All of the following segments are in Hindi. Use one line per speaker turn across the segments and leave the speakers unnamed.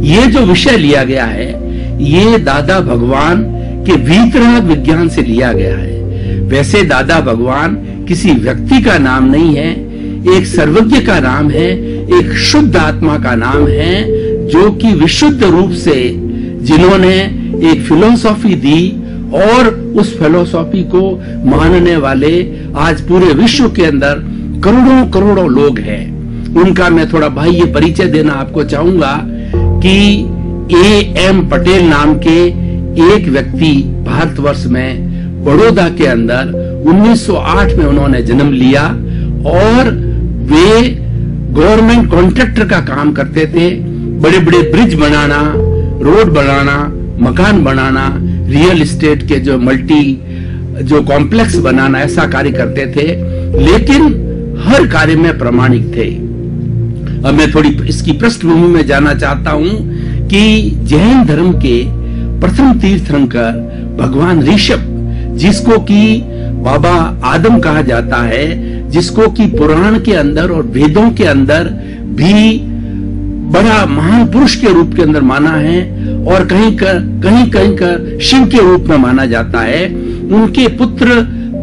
ये जो विषय लिया गया है ये दादा भगवान के वीतराग विज्ञान से लिया गया है। वैसे दादा भगवान किसी व्यक्ति का नाम नहीं है, एक सर्वज्ञ का नाम है, एक शुद्ध आत्मा का नाम है, जो कि विशुद्ध रूप से जिन्होंने एक फिलॉसफी दी और उस फिलॉसफी को मानने वाले आज पूरे विश्व के अंदर करोड़ों करोड़ों लोग हैं। उनका मैं थोड़ा भाई ये परिचय देना आपको चाहूंगा कि A.M. पटेल नाम के एक व्यक्ति भारतवर्ष में बड़ौदा के अंदर 1908 में उन्होंने जन्म लिया और वे गवर्नमेंट कॉन्ट्रैक्टर का काम करते थे। बड़े बड़े ब्रिज बनाना, रोड बनाना, मकान बनाना, रियल एस्टेट के जो कॉम्प्लेक्स बनाना, ऐसा कार्य करते थे, लेकिन हर कार्य में प्रामाणिक थे। अब मैं थोड़ी इसकी पृष्ठभूमि में जाना चाहता हूं कि जैन धर्म के प्रथम तीर्थंकर भगवान ऋषभ, जिसको कि बाबा आदम कहा जाता है, जिसको कि पुराण के अंदर और वेदों के अंदर भी बड़ा महान पुरुष के रूप के अंदर माना है और कहीं कर शिव के रूप में माना जाता है। उनके पुत्र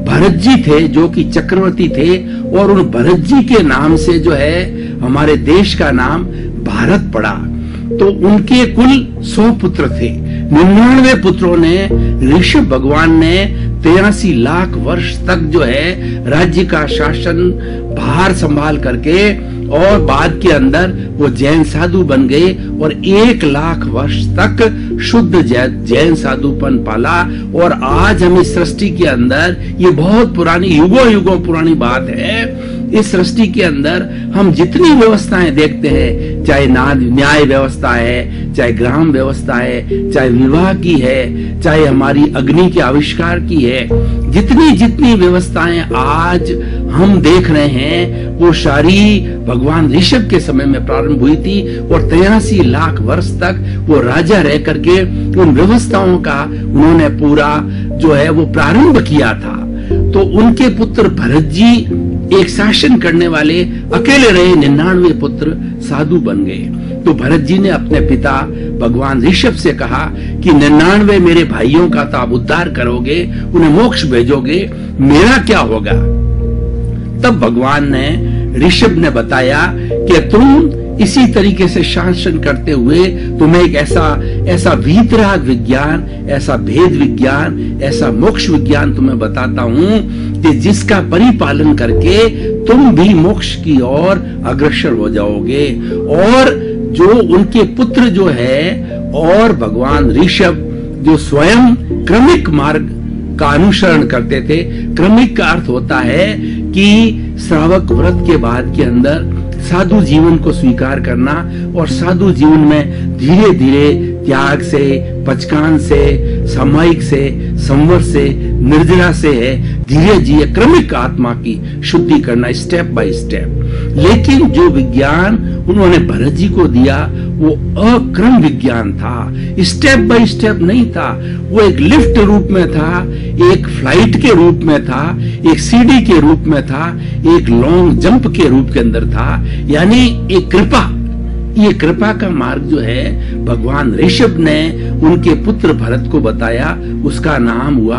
भरत जी थे जो कि चक्रवर्ती थे और उन भरत जी के नाम से जो है हमारे देश का नाम भारत पड़ा। तो उनके कुल 100 पुत्र थे। 99 पुत्रों ने ऋषभ भगवान ने 83 लाख वर्ष तक जो है राज्य का शासन भार संभाल करके और बाद के अंदर वो जैन साधु बन गए और 1 लाख वर्ष तक शुद्ध जैन साधुपन पाला। और आज हम इस सृष्टि के अंदर, ये बहुत पुरानी युगों युगों पुरानी बात है, इस सृष्टि के अंदर हम जितनी व्यवस्थाएं देखते हैं, चाहे न्याय व्यवस्था है, चाहे ग्राम व्यवस्था है, चाहे विवाह की है, चाहे हमारी अग्नि के आविष्कार की है, जितनी व्यवस्थाएं आज हम देख रहे हैं वो सारी भगवान ऋषभ के समय में प्रारंभ हुई थी और 83 लाख वर्ष तक वो राजा रह करके उन व्यवस्थाओं का उन्होंने पूरा जो है वो प्रारंभ किया था। तो उनके पुत्र भरत जी एक शासन करने वाले अकेले रहे, 99 पुत्र साधु बन गए। तो भरत जी ने अपने पिता भगवान ऋषभ से कहा कि 99 मेरे भाइयों का तो आप उद्धार करोगे, उन्हें मोक्ष भेजोगे, मेरा क्या होगा? तब भगवान ने ऋषभ ने बताया कि तुम इसी तरीके से शासन करते हुए तुम्हें एक ऐसा वीतराग विज्ञान, ऐसा भेद विज्ञान, ऐसा मोक्ष विज्ञान तुम्हें बताता हूं कि जिसका परिपालन करके तुम भी मोक्ष की ओर अग्रसर हो जाओगे। और जो उनके पुत्र जो है और भगवान ऋषभ जो स्वयं क्रमिक मार्ग का अनुसरण करते थे। क्रमिक का अर्थ होता है कि श्रावक व्रत के बाद के अंदर साधु जीवन को स्वीकार करना और साधु जीवन में धीरे धीरे त्याग से, पचकान से, सामायिक से, संवर से, निर्जला से है धीरे धीरे क्रमिक आत्मा की शुद्धि करना, स्टेप बाय स्टेप। लेकिन जो विज्ञान उन्होंने भरत जी को दिया वो अक्रम विज्ञान था, स्टेप बाय स्टेप नहीं था। वो एक लिफ्ट रूप में था, एक फ्लाइट के रूप में था, एक सीढ़ी के रूप में था, एक लॉन्ग जंप के रूप के अंदर था, यानी एक कृपा। ये कृपा का मार्ग जो है भगवान ऋषभ ने उनके पुत्र भरत को बताया, उसका नाम हुआ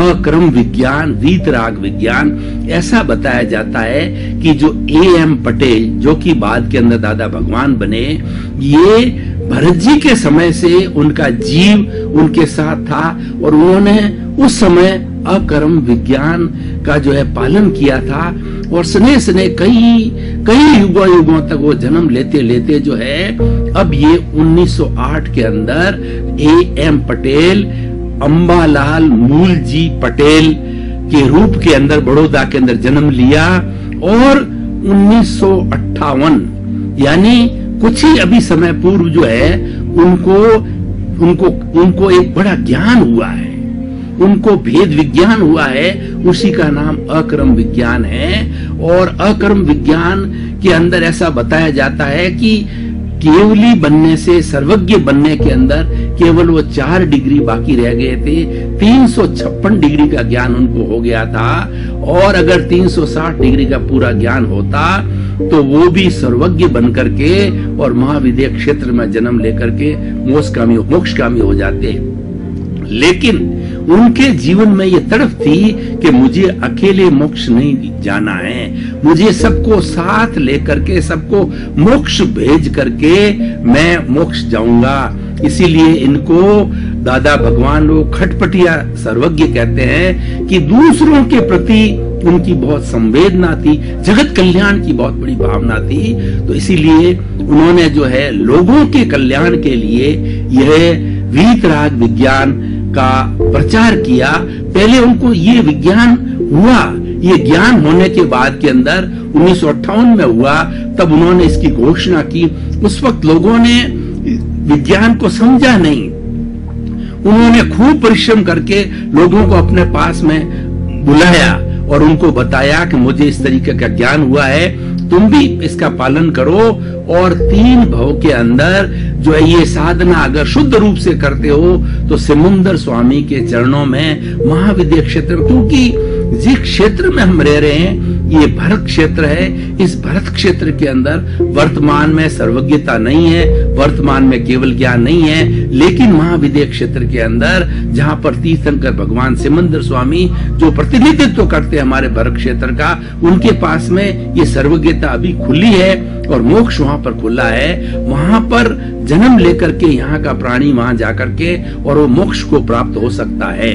अक्रम विज्ञान, वीतराग विज्ञान। ऐसा बताया जाता है कि जो A.M. पटेल जो कि बाद के अंदर दादा भगवान बने, ये भरत जी के समय से उनका जीव उनके साथ था और उन्होंने उस समय अकर्म विज्ञान का जो है पालन किया था और स्नेह कई युगों तक वो जन्म लेते लेते जो है अब ये 1908 के अंदर A.M. पटेल, अंबालाल मूल जी पटेल के रूप के अंदर बड़ौदा के अंदर जन्म लिया और 1958 यानी कुछ ही अभी समय पूर्व जो है उनको एक बड़ा ज्ञान हुआ है, उनको भेद विज्ञान हुआ है, उसी का नाम अक्रम विज्ञान है। और अक्रम विज्ञान के अंदर ऐसा बताया जाता है कि केवली बनने से, सर्वज्ञ बनने के अंदर केवल वो 4 डिग्री बाकी रह गए थे, 356 डिग्री का ज्ञान उनको हो गया था, और अगर 360 डिग्री का पूरा ज्ञान होता तो वो भी सर्वज्ञ बन करके और महाविद्य क्षेत्र में जन्म लेकर के मोक्षकामी हो जाते। लेकिन उनके जीवन में ये तड़प थी कि मुझे अकेले मोक्ष नहीं जाना है, मुझे सबको साथ लेकर के, सबको मोक्ष भेज करके मैं मोक्ष जाऊंगा। इसीलिए इनको दादा भगवान लोग खटपटिया सर्वज्ञ कहते हैं कि दूसरों के प्रति उनकी बहुत संवेदना थी, जगत कल्याण की बहुत बड़ी भावना थी। तो इसीलिए उन्होंने जो है लोगों के कल्याण के लिए यह वीतराग विज्ञान का प्रचार किया। पहले उनको ये विज्ञान हुआ, ये ज्ञान होने के बाद के अंदर 1958 में हुआ, तब उन्होंने इसकी घोषणा की। उस वक्त लोगों ने विज्ञान को समझा नहीं। उन्होंने खूब परिश्रम करके लोगों को अपने पास में बुलाया और उनको बताया कि मुझे इस तरीके का ज्ञान हुआ है, तुम भी इसका पालन करो, और 3 भव के अंदर जो है ये साधना अगर शुद्ध रूप से करते हो तो सिमुंदर स्वामी के चरणों में महाविद्य क्षेत्र, क्योंकि जिस क्षेत्र में हम रह रहे हैं ये भरत क्षेत्र है, इस भरत क्षेत्र के अंदर वर्तमान में सर्वज्ञता नहीं है, वर्तमान में केवल ज्ञान नहीं है, लेकिन महाविद्य क्षेत्र के अंदर जहां पर तीर्थंकर भगवान सिमंदर स्वामी जो प्रतिनिधित्व करते हैं हमारे भरत क्षेत्र का, उनके पास में ये सर्वज्ञता अभी खुली है और मोक्ष वहां पर खुला है। वहां पर जन्म लेकर के यहाँ का प्राणी वहां जाकर के और वो मोक्ष को प्राप्त हो सकता है।